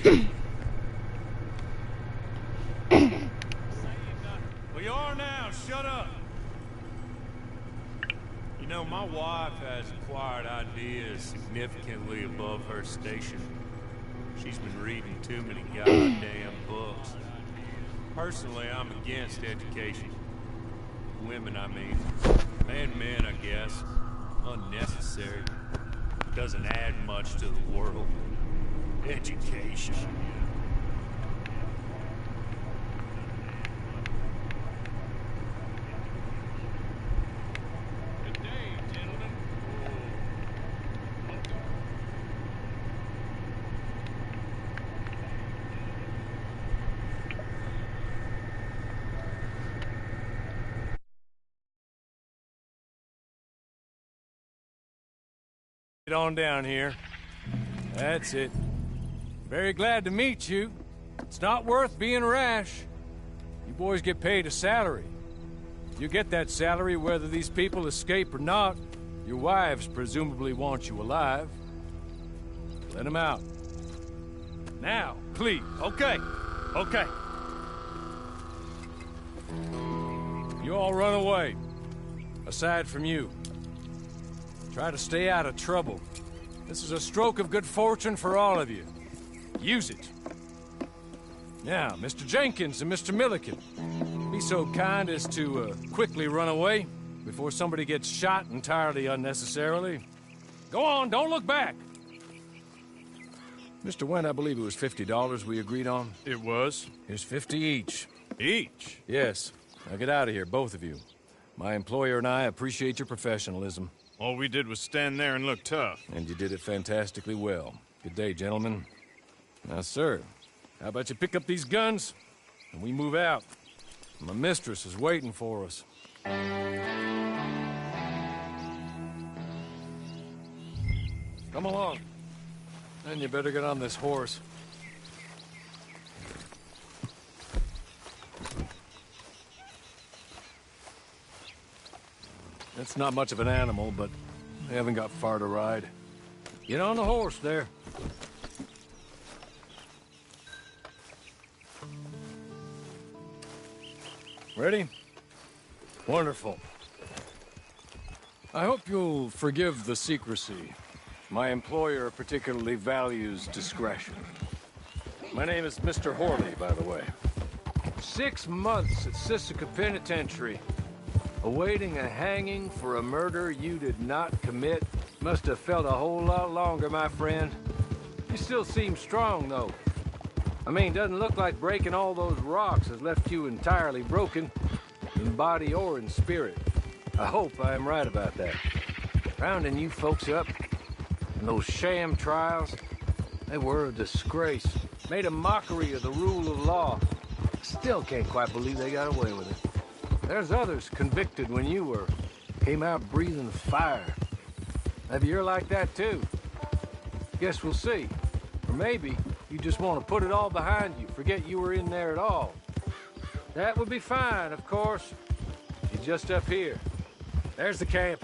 We are now, shut up. You know, my wife has acquired ideas significantly above her station. She's been reading too many goddamn books. Personally, I'm against education. Women, I mean. And men, I guess. Unnecessary. Doesn't add much to the world. Education. Good day, gentlemen. Get on down here. That's it. Very glad to meet you. It's not worth being rash. You boys get paid a salary. You get that salary whether these people escape or not. Your wives presumably want you alive. Let them out. Now, please. Okay. Okay. You all run away. Aside from you. Try to stay out of trouble. This is a stroke of good fortune for all of you. Use it. Now, Mr. Jenkins and Mr. Milliken, be so kind as to quickly run away before somebody gets shot entirely unnecessarily. Go on, don't look back. Mr. Wendt, I believe it was $50 we agreed on. It was. Here's 50 each. Each? Yes. Now get out of here, both of you. My employer and I appreciate your professionalism. All we did was stand there and look tough. And you did it fantastically well. Good day, gentlemen. Now, sir, how about you pick up these guns, and we move out? My mistress is waiting for us. Come along. And you better get on this horse. It's not much of an animal, but they haven't got far to ride. Get on the horse there. Ready? Wonderful. I hope you'll forgive the secrecy. My employer particularly values discretion. My name is Mr. Horley, by the way. 6 months at Sisika Penitentiary. Awaiting a hanging for a murder you did not commit. Must have felt a whole lot longer, my friend. You still seem strong, though. I mean, doesn't look like breaking all those rocks has left you entirely broken, in body or in spirit. I hope I am right about that. Rounding you folks up, and those sham trials, they were a disgrace. Made a mockery of the rule of law. Still can't quite believe they got away with it. There's others convicted when you were. Came out breathing fire. Maybe you're like that too. Guess we'll see. Or maybe you just want to put it all behind you, forget you were in there at all. That would be fine, of course. You're just up here. There's the camp.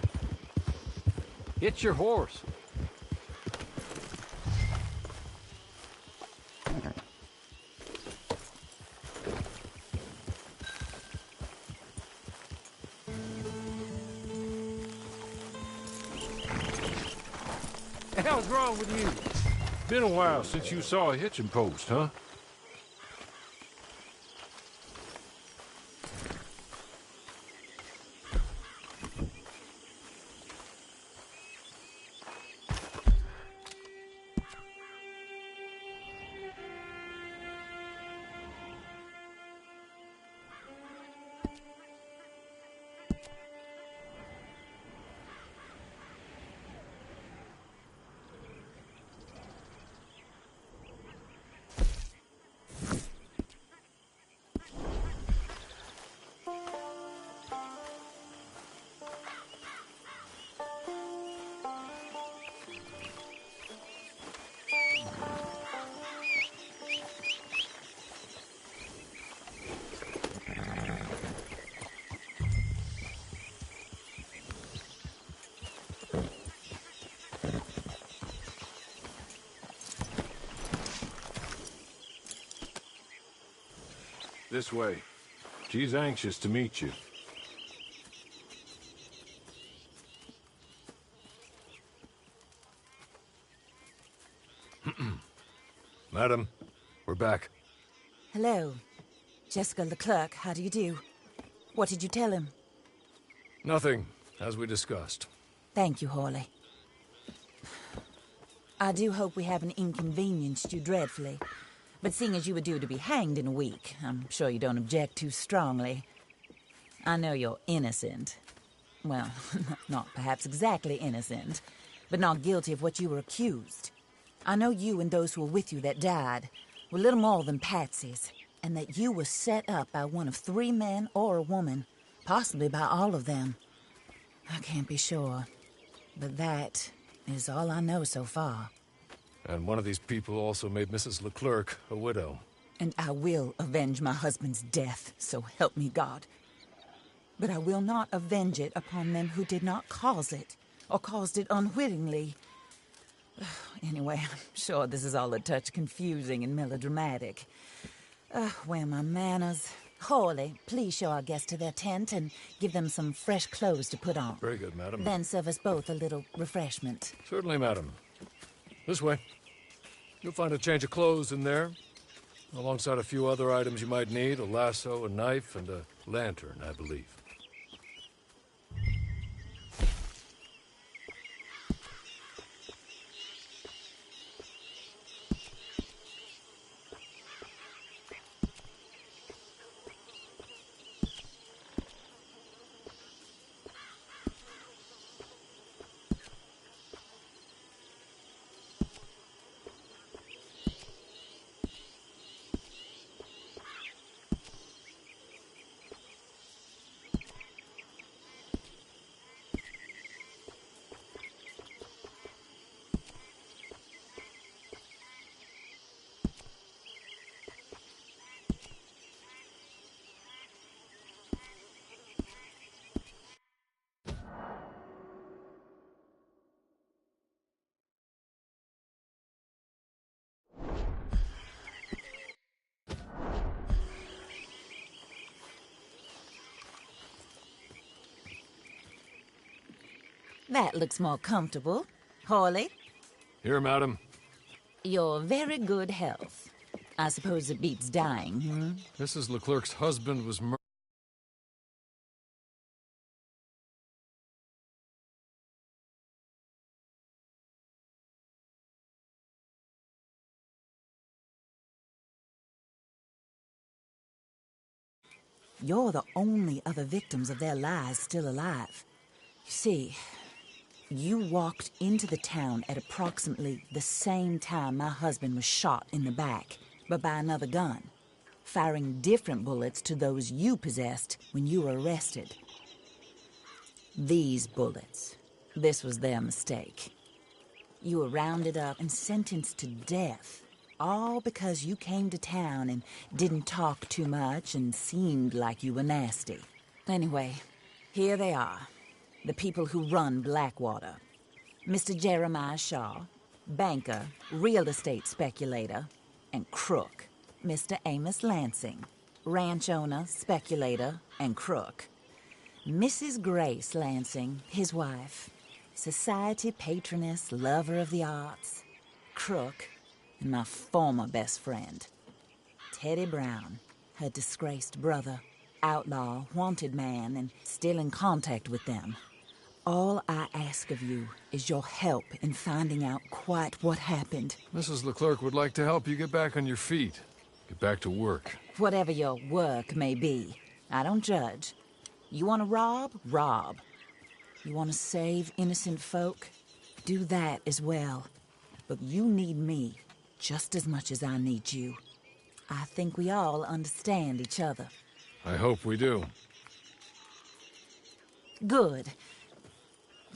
Get your horse. The hell's wrong with you? Been a while since you saw a hitching post, huh? This way. She's anxious to meet you. Madam, we're back. Hello. Jessica Leclerc, how do you do? What did you tell him? Nothing, as we discussed. Thank you, Hawley. I do hope we haven't inconvenienced you dreadfully. But seeing as you were due to be hanged in a week, I'm sure you don't object too strongly. I know you're innocent. Well, not perhaps exactly innocent, but not guilty of what you were accused. I know you and those who were with you that died were little more than patsies, and that you were set up by one of 3 men or a woman, possibly by all of them. I can't be sure, but that is all I know so far. And one of these people also made Mrs. Leclerc a widow. And I will avenge my husband's death, so help me God. But I will not avenge it upon them who did not cause it, or caused it unwittingly. Anyway, I'm sure this is all a touch confusing and melodramatic. Where are my manners? Hawley, please show our guests to their tent and give them some fresh clothes to put on. Very good, madam. Then serve us both a little refreshment. Certainly, madam. This way. You'll find a change of clothes in there, alongside a few other items you might need, a lasso, a knife, and a lantern, I believe. That looks more comfortable. Hawley, Here, madam. your very good health. I suppose it beats dying, hmm? Mrs. Leclerc's husband was murdered. You're the only other victims of their lies still alive. You see, you walked into the town at approximately the same time my husband was shot in the back, but by another gun, firing different bullets to those you possessed when you were arrested. These bullets, this was their mistake. You were rounded up and sentenced to death, all because you came to town and didn't talk too much and seemed like you were nasty. Anyway, here they are. The people who run Blackwater. Mr. Jeremiah Shaw, banker, real estate speculator, and crook. Mr. Amos Lansing, ranch owner, speculator, and crook. Mrs. Grace Lansing, his wife, society patroness, lover of the arts, crook, and my former best friend. Teddy Brown, her disgraced brother, outlaw, wanted man, and still in contact with them. All I ask of you is your help in finding out quite what happened. Mrs. Leclerc would like to help you get back on your feet. Get back to work. Whatever your work may be, I don't judge. You want to rob? Rob. You want to save innocent folk? Do that as well. But you need me just as much as I need you. I think we all understand each other. I hope we do. Good.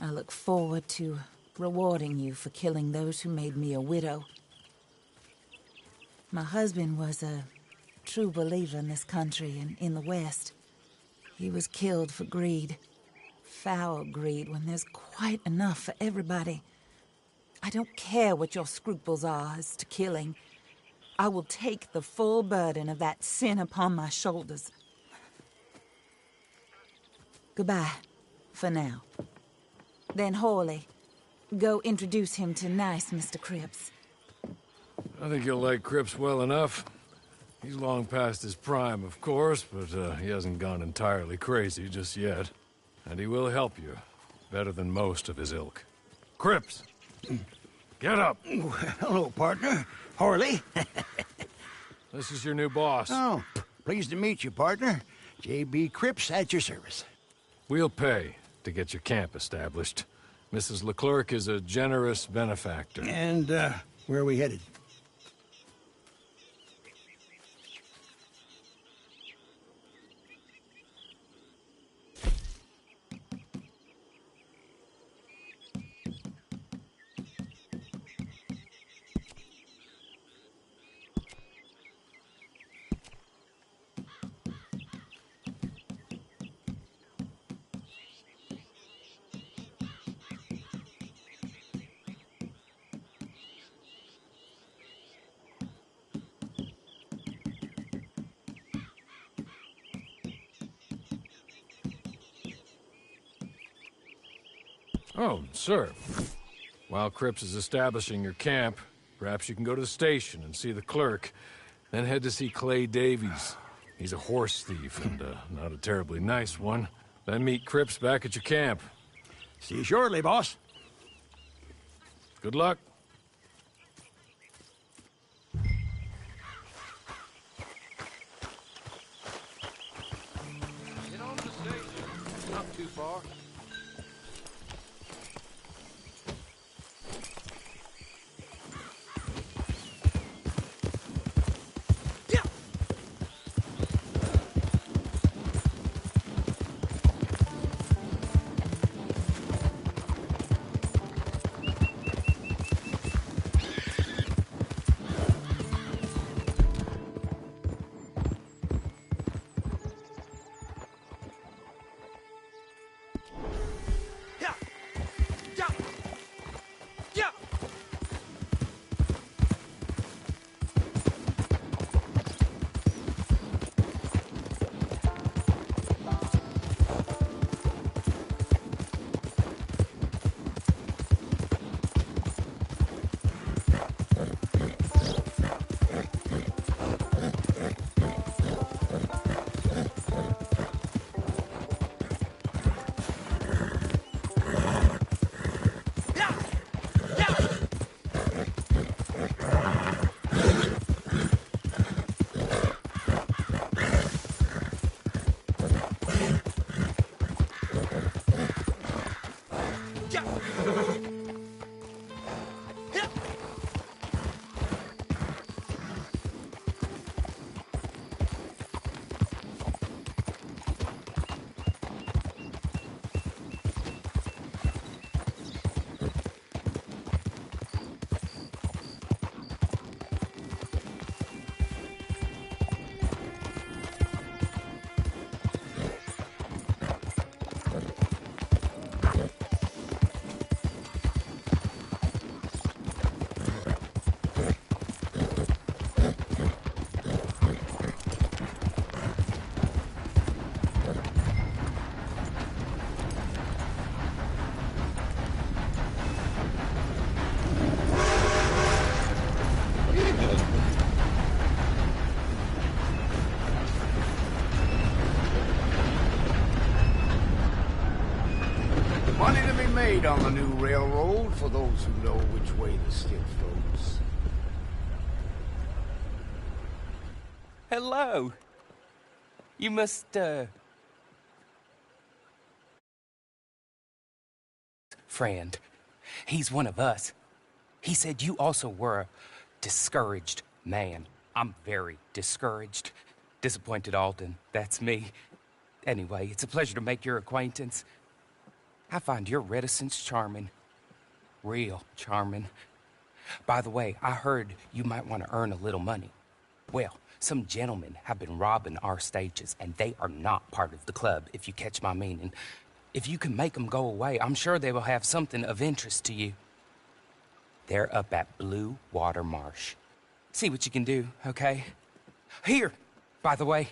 I look forward to rewarding you for killing those who made me a widow. My husband was a true believer in this country and in the West. He was killed for greed. Foul greed when there's quite enough for everybody. I don't care what your scruples are as to killing. I will take the full burden of that sin upon my shoulders. Goodbye, for now. Then, Hawley, go introduce him to nice Mr. Cripps. I think you'll like Cripps well enough. He's long past his prime, of course, but he hasn't gone entirely crazy just yet. And he will help you, better than most of his ilk. Cripps! Get up! Hello, partner. Harley. This is your new boss. Oh, pleased to meet you, partner. J.B. Cripps at your service. We'll pay to get your camp established. Mrs. Leclerc is a generous benefactor. And, where are we headed? Oh, sir. While Cripps is establishing your camp, perhaps you can go to the station and see the clerk, then head to see Clay Davies. He's a horse thief, and not a terribly nice one. Then meet Cripps back at your camp. See you shortly, boss. Good luck. Get on the station. Not too far. Money to be made on the new railroad for those who know which way the stick flows. Hello. You must, friend. He's one of us. He said you also were a discouraged man. I'm very discouraged. Disappointed Alden, that's me. Anyway, it's a pleasure to make your acquaintance. I find your reticence charming. Real charming. By the way, I heard you might want to earn a little money. Well, some gentlemen have been robbing our stages, and they are not part of the club, if you catch my meaning. If you can make them go away, I'm sure they will have something of interest to you. They're up at Blue Water Marsh. See what you can do, okay? Here, by the way,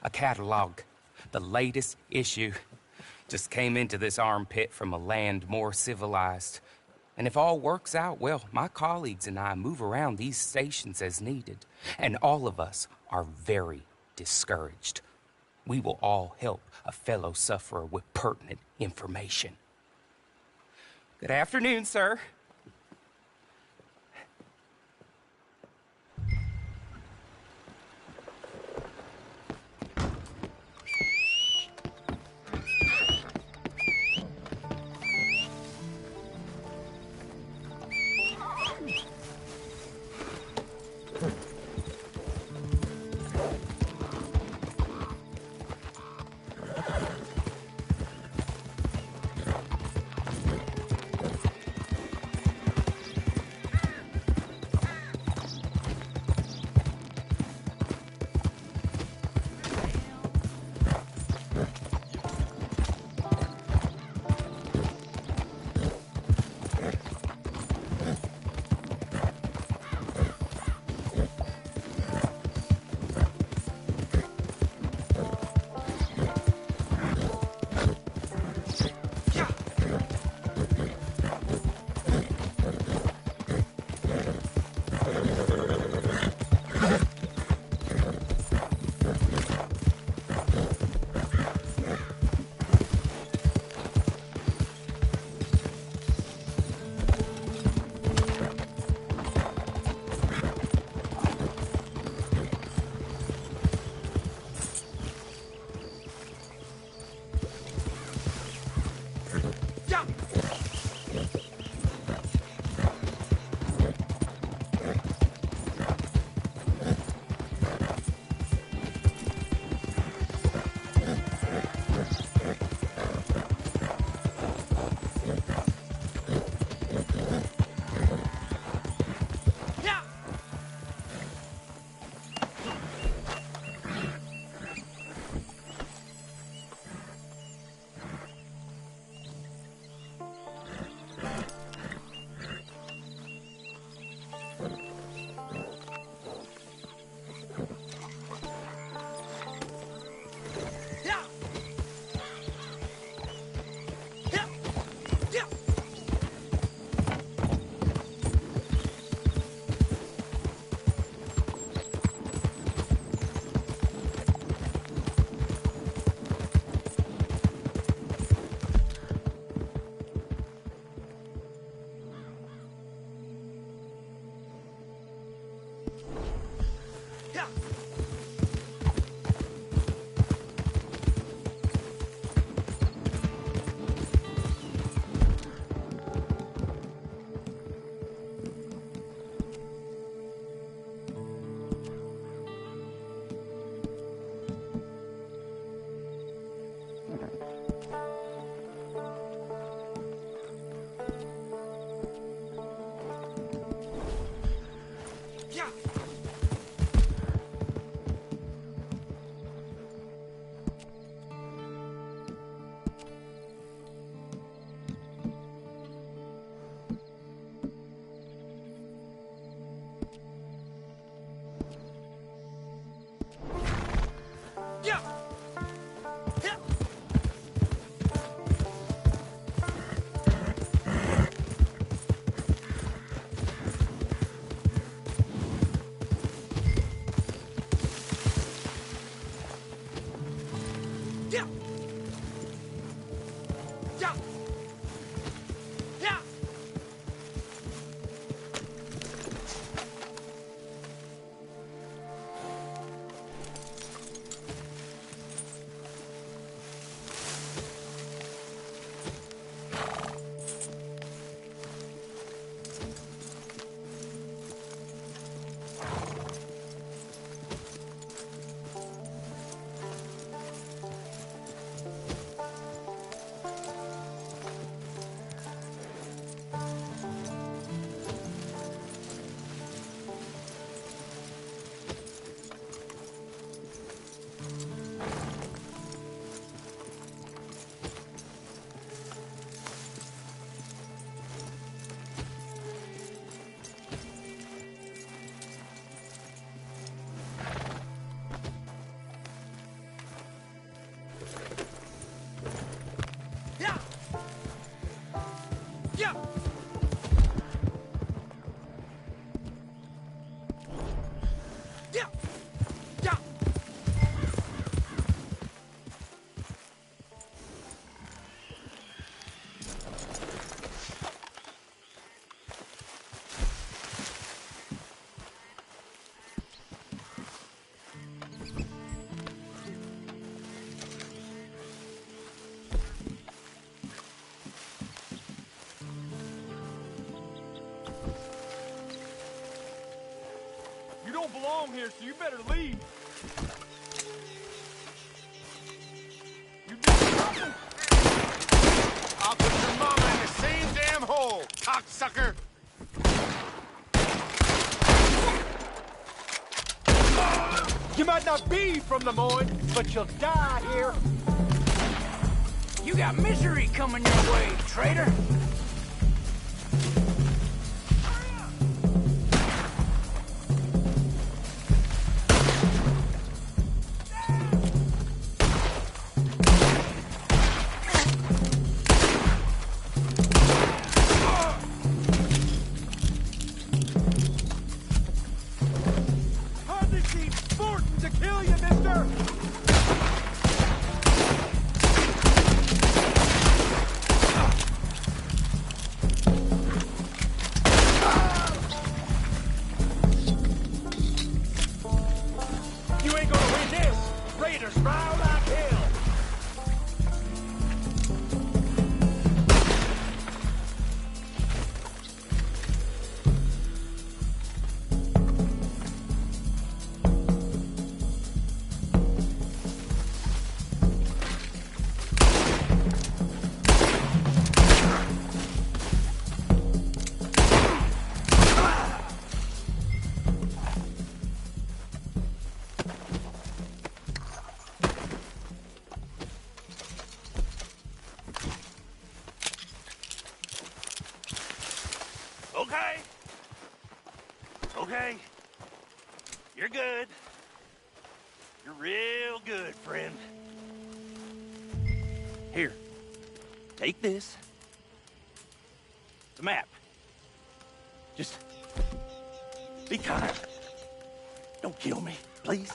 a catalog. The latest issue. Just came into this armpit from a land more civilized. And if all works out, well, my colleagues and I move around these stations as needed. And all of us are very discouraged. We will all help a fellow sufferer with pertinent information. Good afternoon, sir. belong here, so you better leave. You did I'll put your mama in the same damn hole, cocksucker! You might not be from Lemoyne, but you'll die here. You got misery coming your way, traitor. Hardly seems sporting to kill you, mister. You ain't gonna win this. Raiders round like hell. Okay. Okay. You're good. You're real good, friend. Here. Take this. The map. Just be kind. Don't kill me, please.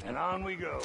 And on we go.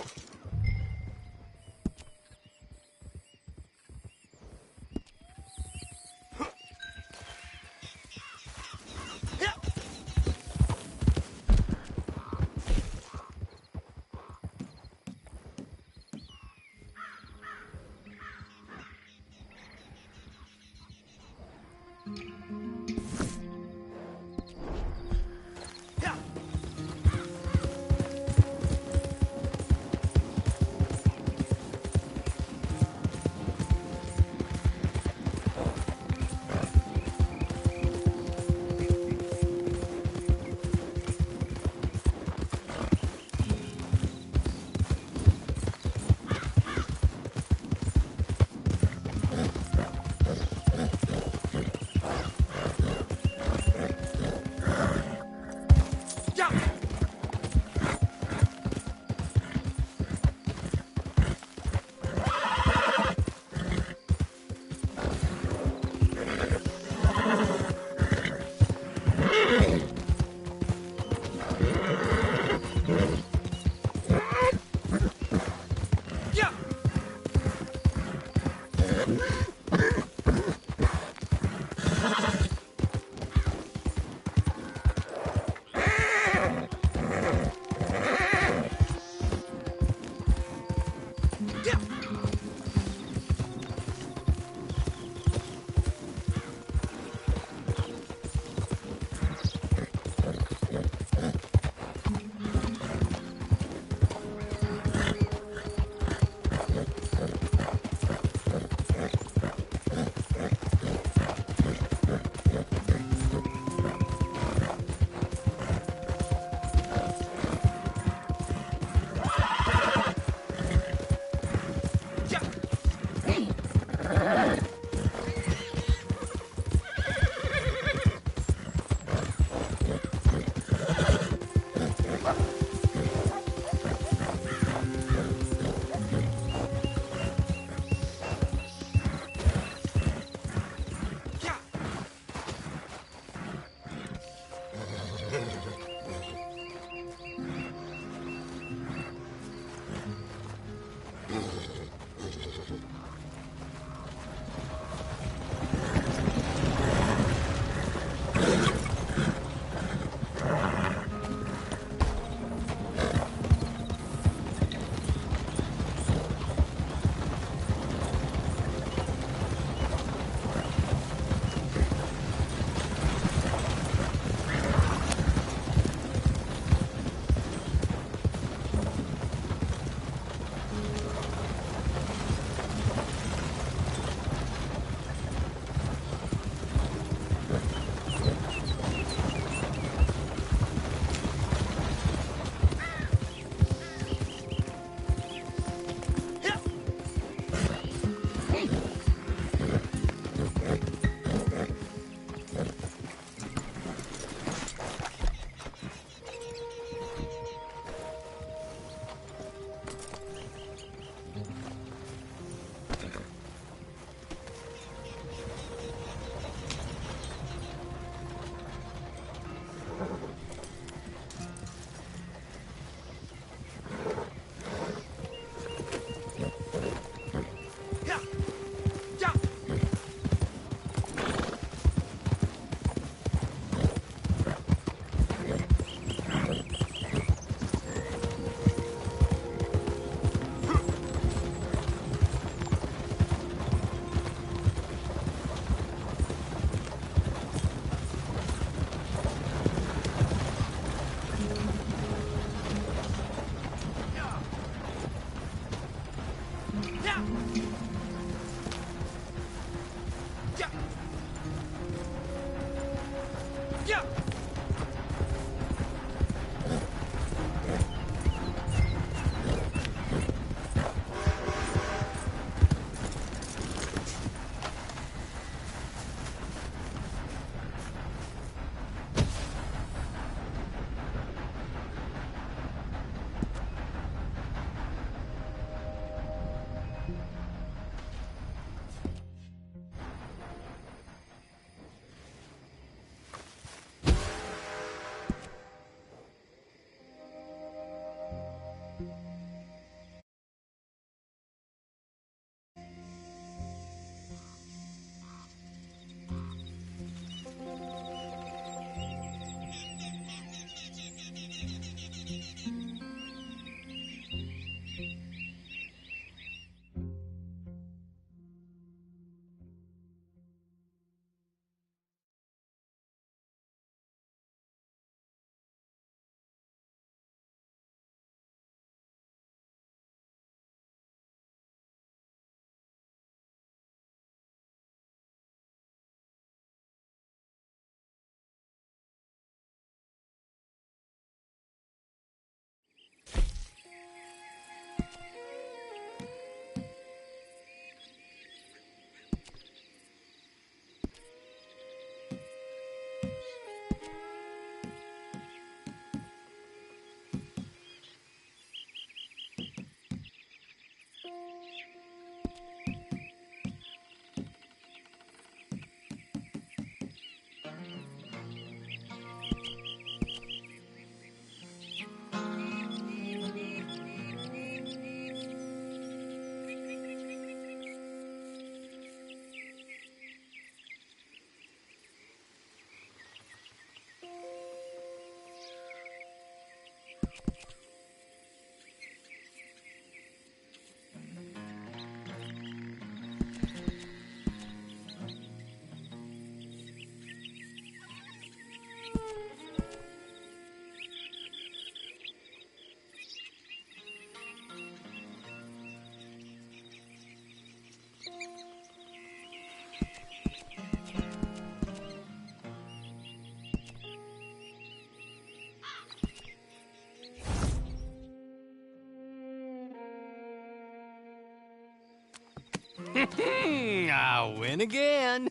I win again.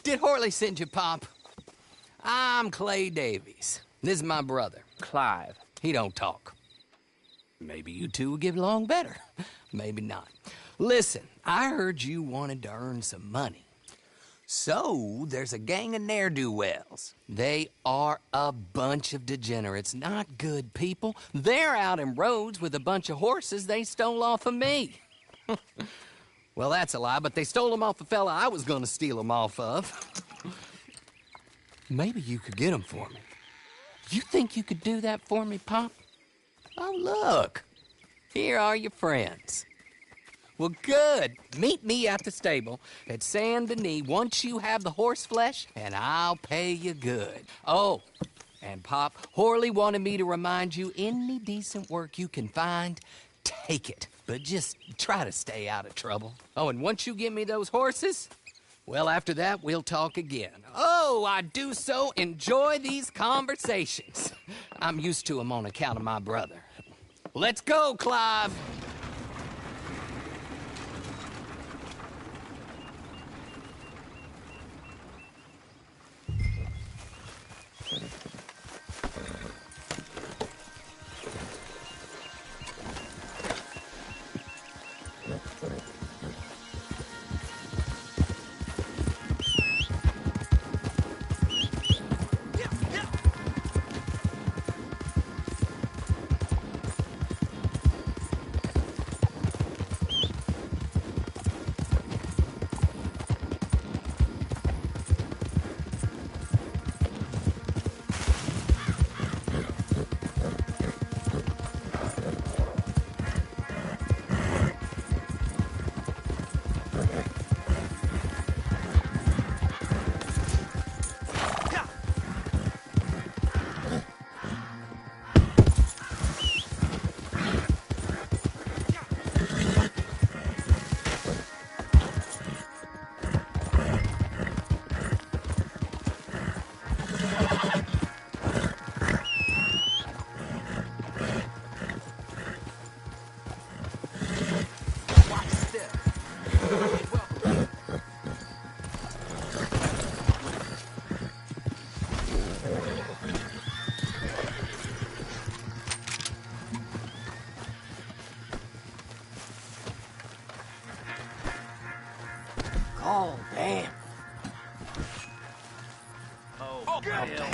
Did Horley send you, Pop? I'm Clay Davies. This is my brother, Clive. He don't talk. Maybe you two will get along better. Maybe not. Listen, I heard you wanted to earn some money. So, there's a gang of ne'er-do-wells. They are a bunch of degenerates, not good people. They're out in Rhodes with a bunch of horses they stole off of me. Well, that's a lie, but they stole them off a fella I was gonna steal them off of. Maybe you could get them for me. You think you could do that for me, Pop? Oh, look. Here are your friends. Well, good. Meet me at the stable at Saint Denis once you have the horse flesh, and I'll pay you good. Oh, and Pop, Horley wanted me to remind you, any decent work you can find, take it. But just try to stay out of trouble. Oh, and once you give me those horses, well, after that, we'll talk again. Oh, I do so enjoy these conversations. I'm used to them on account of my brother. Let's go, Clive. Oh, damn. Oh, hell.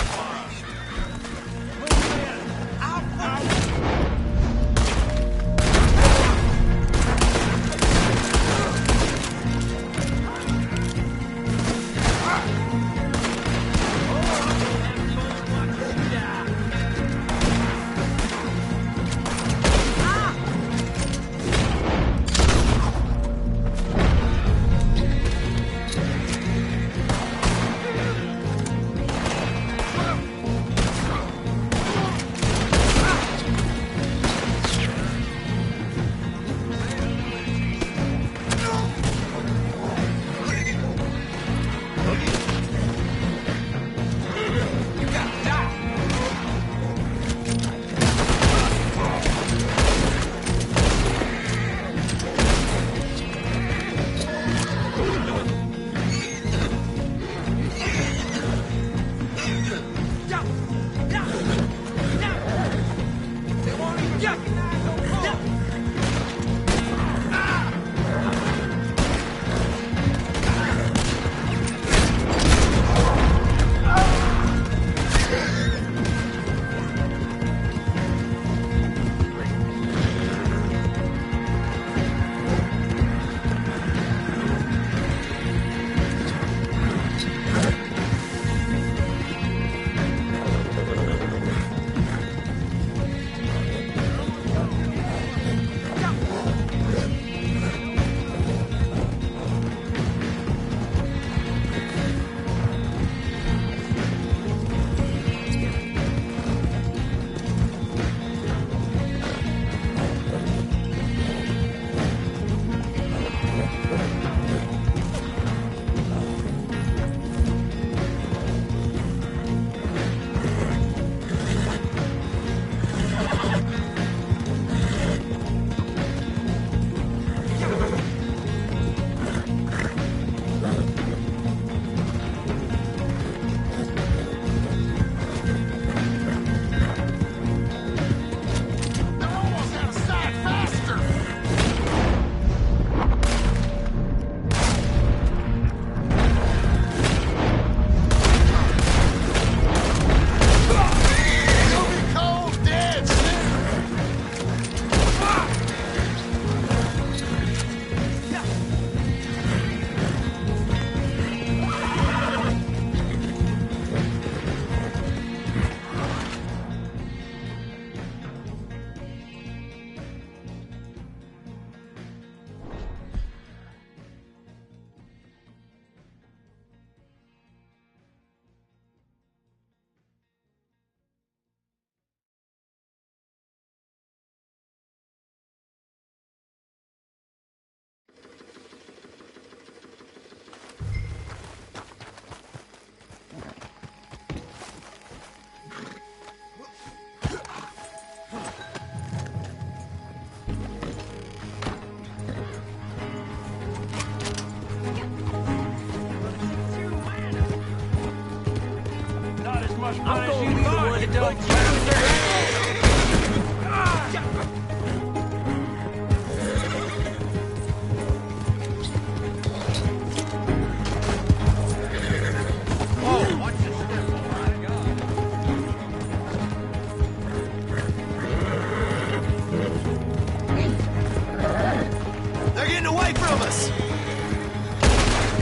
They're getting away from us!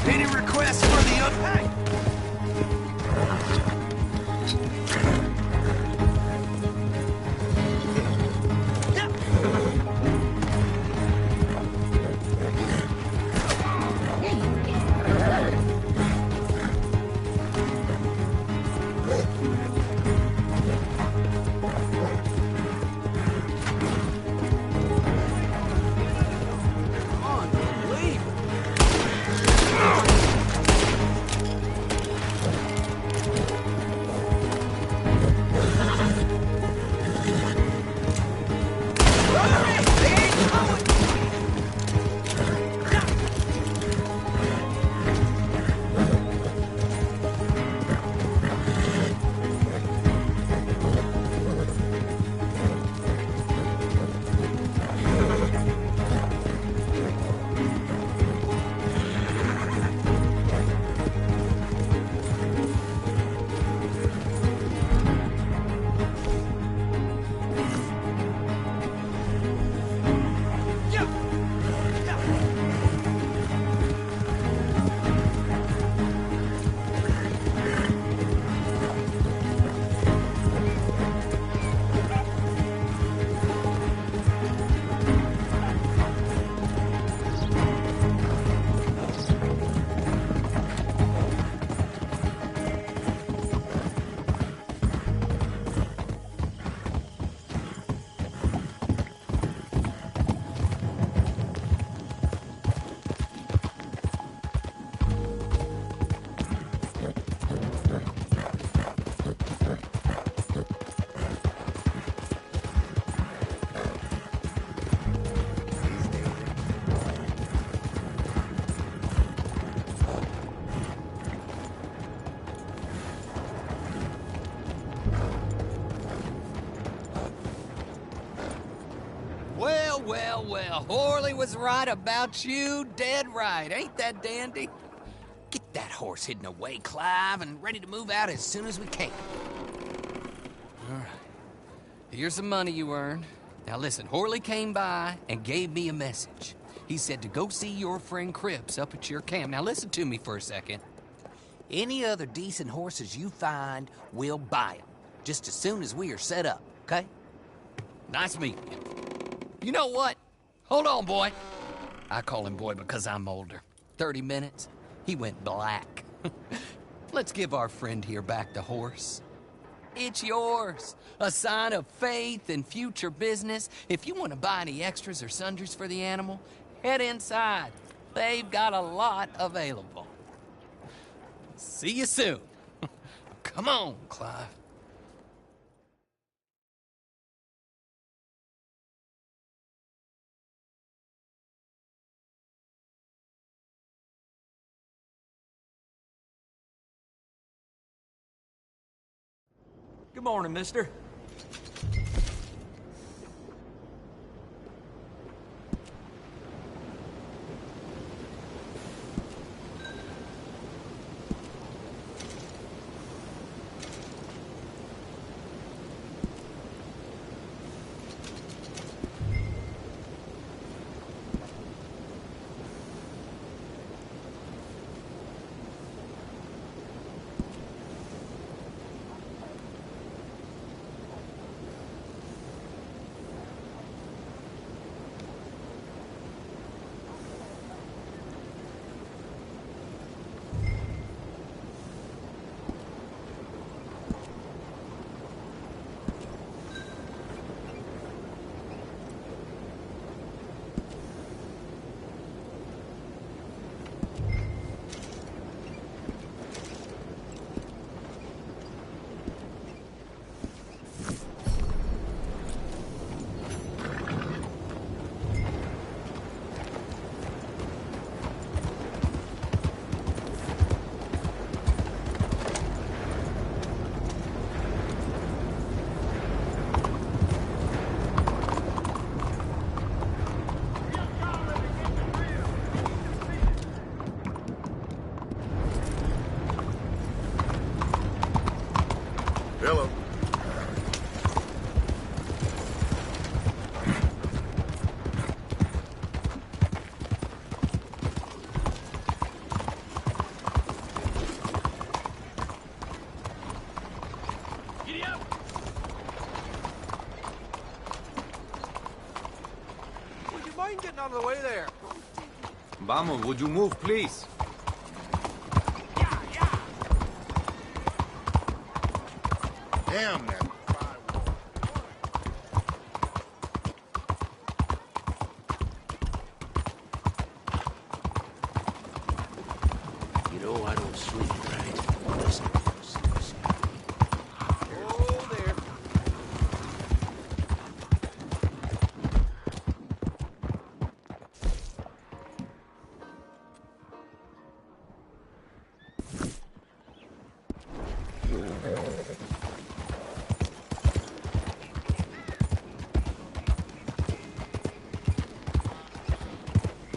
Any requests for the hey! Well, Horley was right about you, dead right. Ain't that dandy? Get that horse hidden away, Clive, and ready to move out as soon as we can. All right. Here's the money you earned. Now listen, Horley came by and gave me a message. He said to go see your friend Cripps up at your camp. Now listen to me for a second. Any other decent horses you find, we'll buy them. Just as soon as we are set up, okay? Nice meeting you. You know what? Hold on, boy. I call him boy because I'm older. 30 minutes, he went black. Let's give our friend here back the horse. It's yours. A sign of faith and future business. If you want to buy any extras or sundries for the animal, head inside. They've got a lot available. See you soon. Come on, Clive. Good morning, mister. I ain't getting out of the way there. Vamos, would you move, please? Damn that. You know I don't sleep, right? Listen. Oh, there.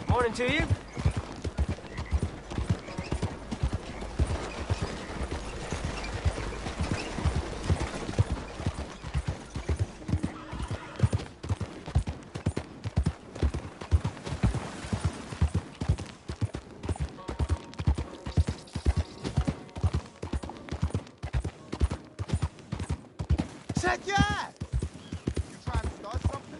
Morning to you. Check your eye. You trying to start something?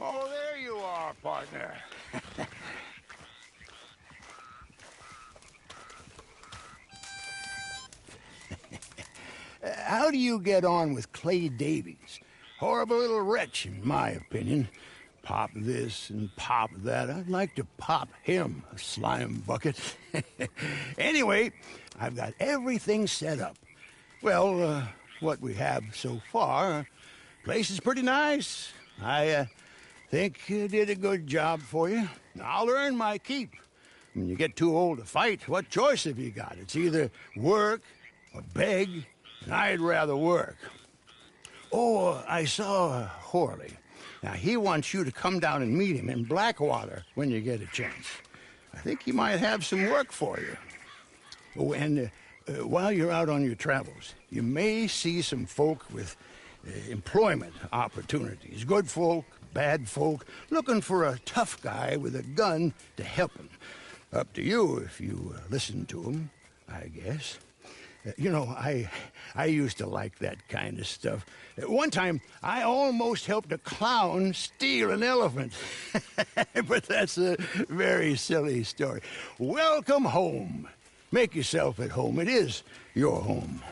Oh, there you are, partner. How do you get on with Clay Davies? Horrible little wretch, in my opinion. Pop this and pop that. I'd like to pop him, a slime bucket. Anyway, I've got everything set up. Well, what we have so far, place is pretty nice. I think you did a good job for you. I'll earn my keep. When you get too old to fight, what choice have you got? It's either work or beg, and I'd rather work. Oh, I saw Horley. Now, he wants you to come down and meet him in Blackwater when you get a chance. I think he might have some work for you. Oh, and while you're out on your travels, you may see some folk with employment opportunities. Good folk, bad folk, looking for a tough guy with a gun to help them. Up to you if you listen to them, I guess. You know, I used to like that kind of stuff. One time, I almost helped a clown steal an elephant. But that's a very silly story. Welcome home. Make yourself at home. It is your home.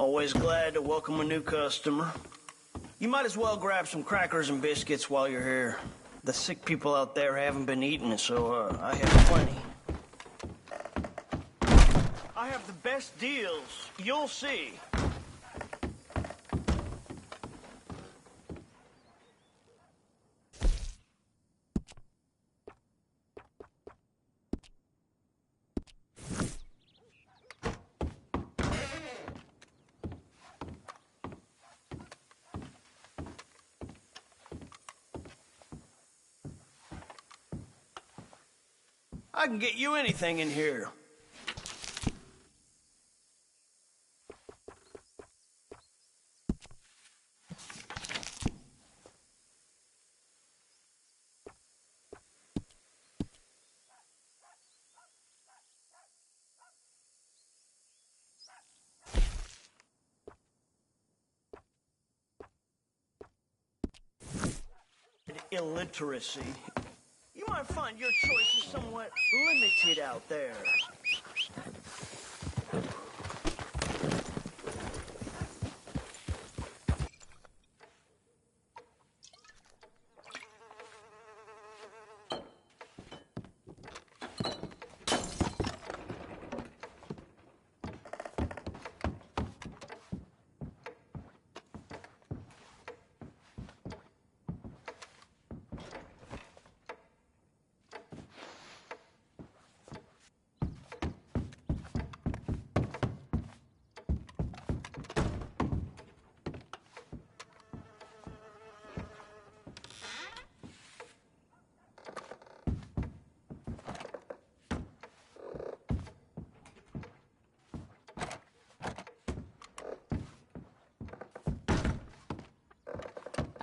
Always glad to welcome a new customer. You might as well grab some crackers and biscuits while you're here. The sick people out there haven't been eating, so I have plenty. I have the best deals. You'll see. I can get you anything in here. Illiteracy. You might find your choice is somewhat limited out there.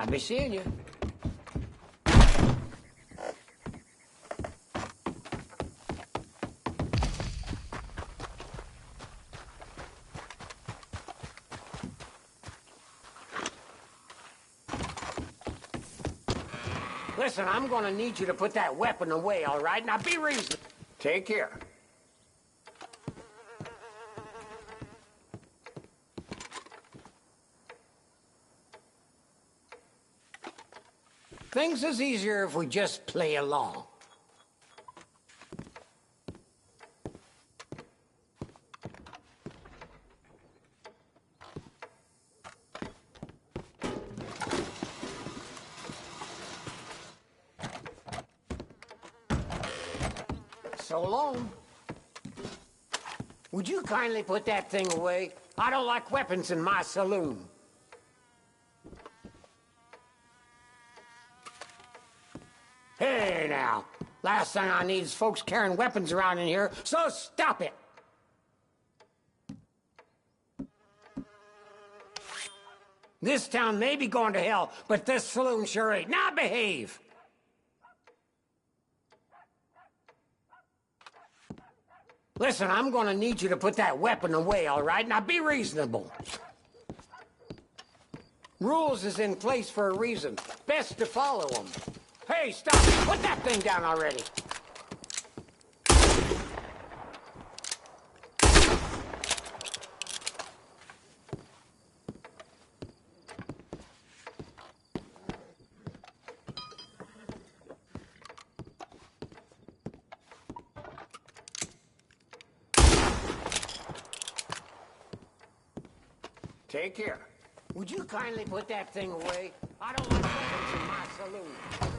I'll be seeing you. Listen, I'm gonna need you to put that weapon away, all right? Now be reasonable. Take care. Things is easier if we just play along. So long. Would you kindly put that thing away? I don't like weapons in my saloon. Hey, now. Last thing I need is folks carrying weapons around in here, so stop it! This town may be going to hell, but this saloon sure ain't. Now behave! Listen, I'm gonna need you to put that weapon away, all right? Now be reasonable. Rules is in place for a reason. Best to follow them. Hey, stop! Put that thing down already! Take care. Would you kindly put that thing away? I don't like weapons in my saloon.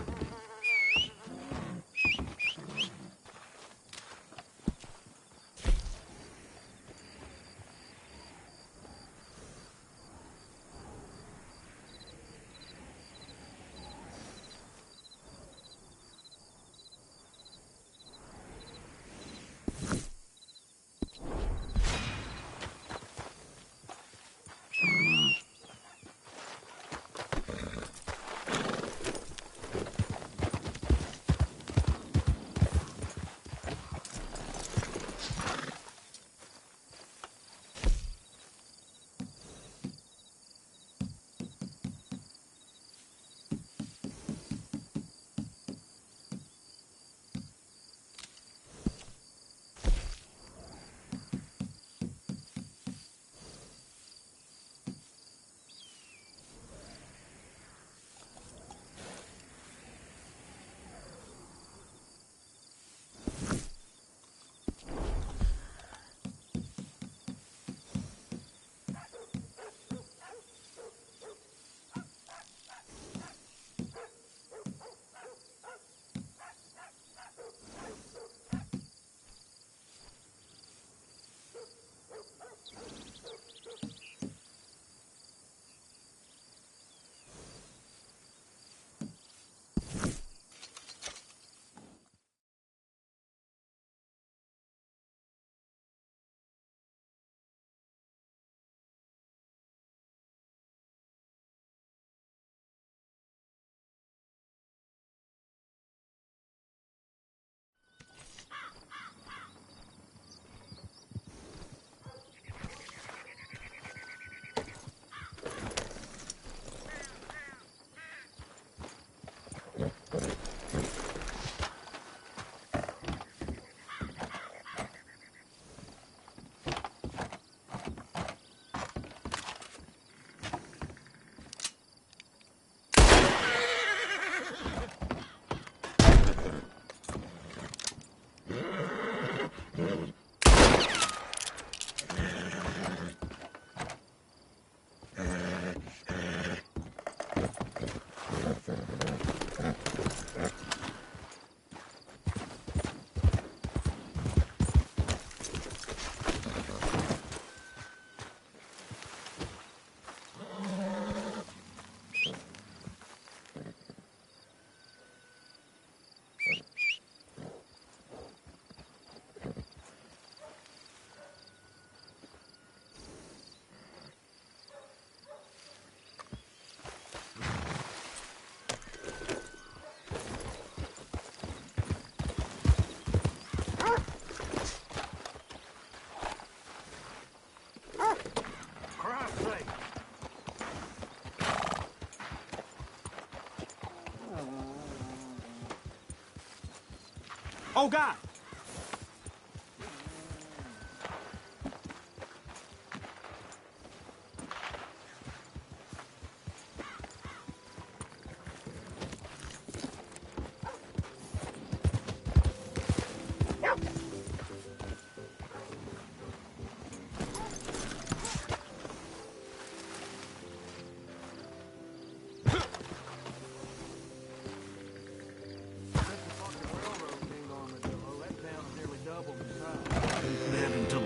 Oh, God!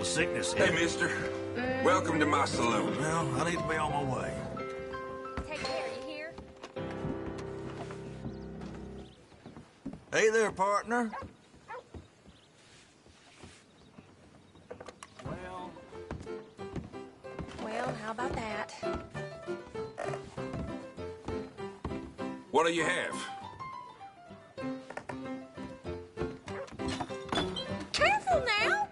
Sickness. Hey, mister. Welcome to my saloon. Well, I need to be on my way. Take care, you hear? Hey there, partner. Well, how about that? What do you have? Careful now!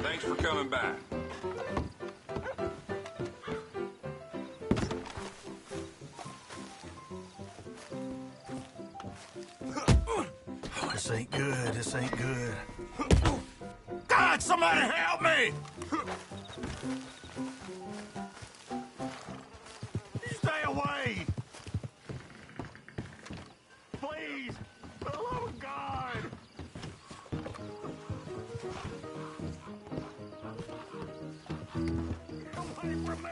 Thanks for coming by. This ain't good. This ain't good. God, somebody help me! Stay away! Please! For the love of God! Away from me!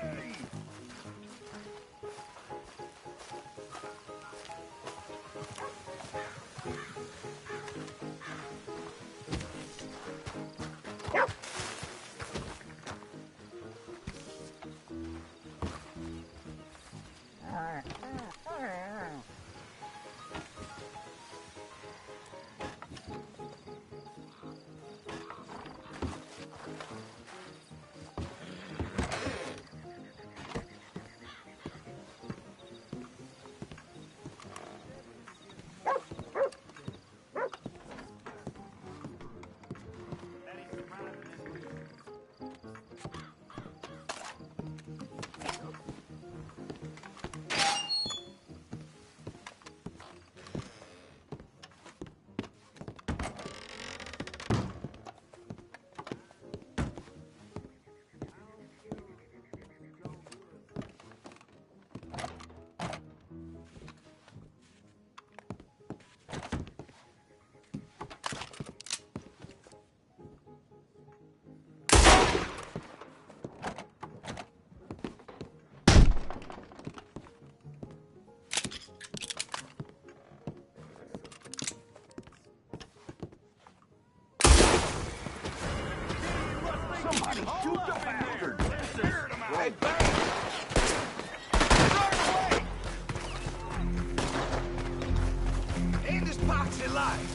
Somebody shoot the bastard! Right back! End this poxy life!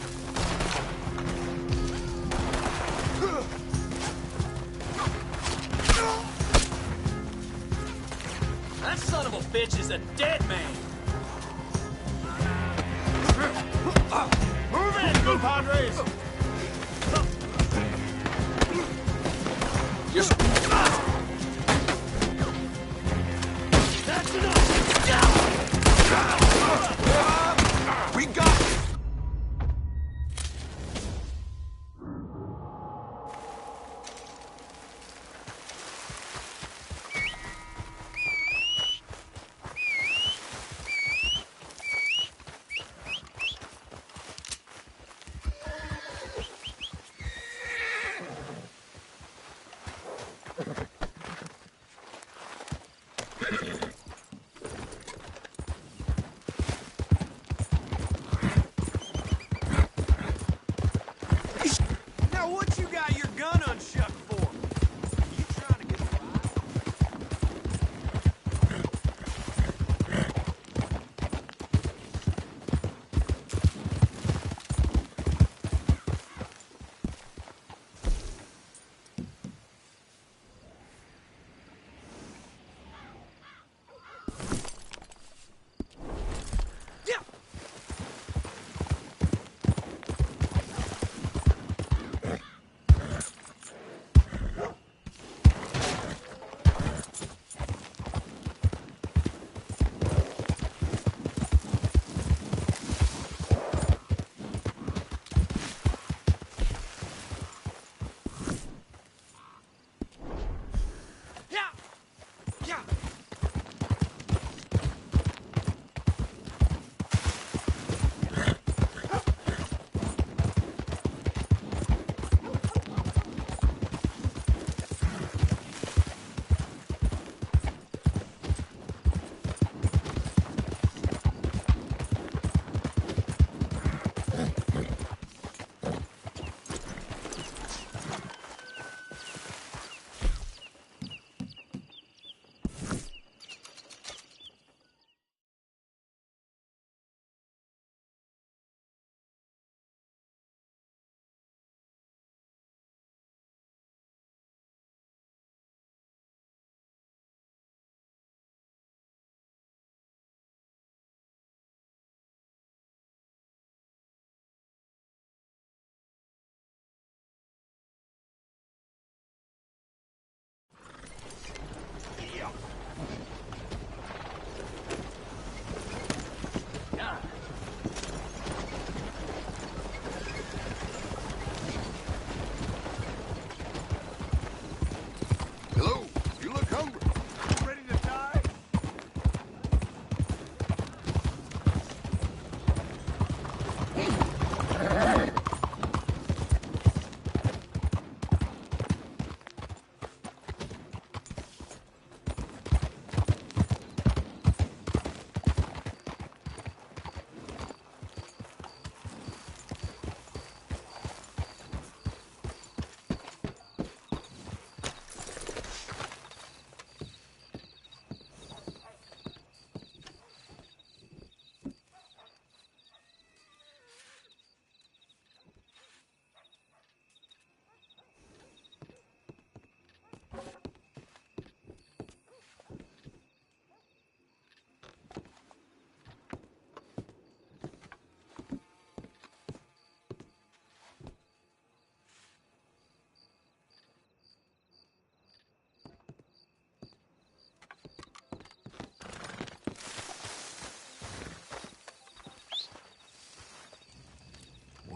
That son of a bitch is a dead man. Move in, compadres! Yes. That's enough! We got it.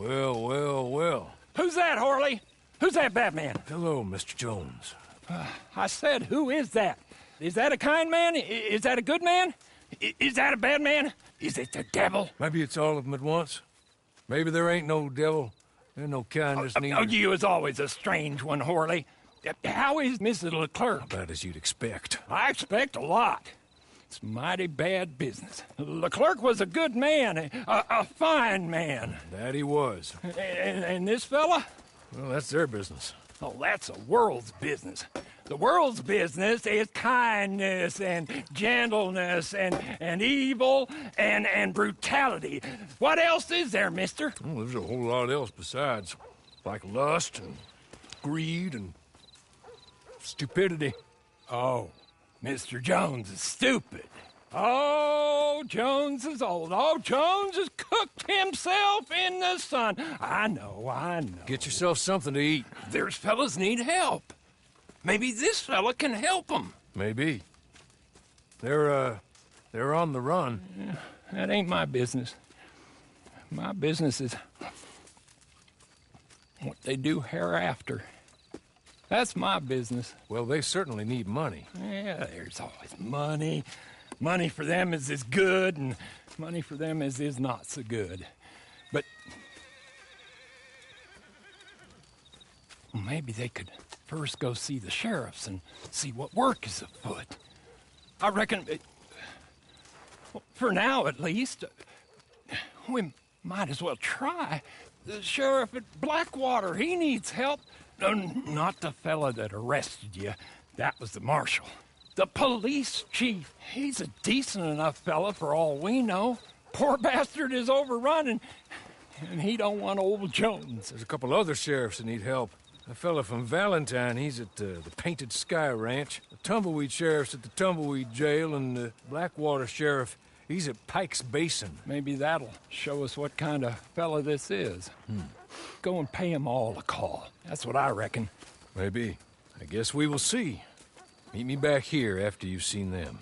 Well, well, well. Who's that, Horley? Who's that Batman? Hello, Mr. Jones. I said, who is that? Is that a kind man? Is that a good man? Is that a bad man? Is it the devil? Maybe it's all of them at once. Maybe there ain't no devil. There's no kindness neither. You was always a strange one, Horley. How is Mrs. Leclerc? About as you'd expect. I expect a lot. It's mighty bad business. Leclerc was a good man, a fine man. That he was. And this fella? Well, that's their business. Oh, that's the world's business. The world's business is kindness and gentleness and evil and brutality. What else is there, mister? Well, there's a whole lot else besides. Like lust and greed and stupidity. Oh, Mr. Jones is stupid. Oh, Jones is old. Oh, Jones has cooked himself in the sun. I know. Get yourself something to eat. There's fellas need help. Maybe this fella can help them. Maybe. They're on the run. Yeah, that ain't my business. My business is what they do hereafter. That's my business. Well, they certainly need money. Yeah, there's always money. Money for them is good, and money for them is not so good. But maybe they could first go see the sheriffs and see what work is afoot. I reckon, for now at least, we might as well try. The sheriff at Blackwater, he needs help. Not the fella that arrested you. That was the marshal. The police chief. He's a decent enough fella for all we know. Poor bastard is overrun, and he don't want old Jones. There's a couple other sheriffs that need help. A fella from Valentine, he's at the Painted Sky Ranch. The Tumbleweed sheriff's at the Tumbleweed Jail, and the Blackwater sheriff, he's at Pike's Basin. Maybe that'll show us what kind of fella this is. Go and pay them all a call. That's what I reckon. Maybe. I guess we will see. Meet me back here after you've seen them.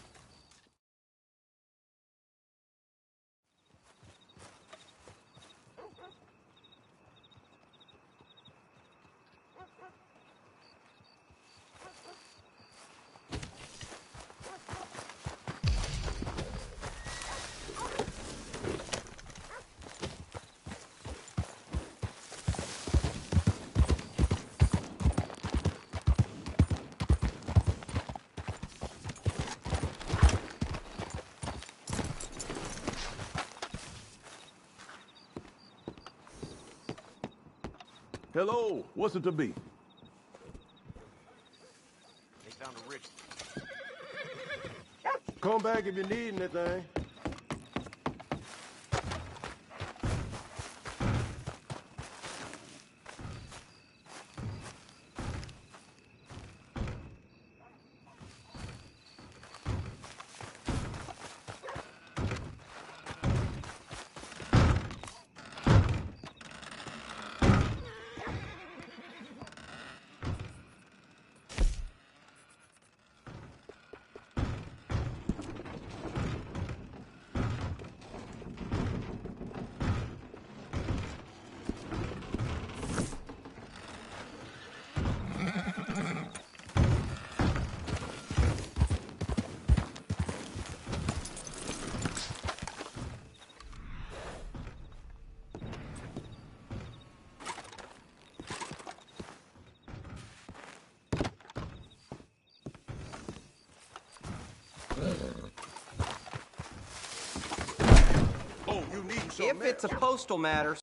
Hello, what's it to be? They found a rich. Come back if you need anything. If it's a postal matter,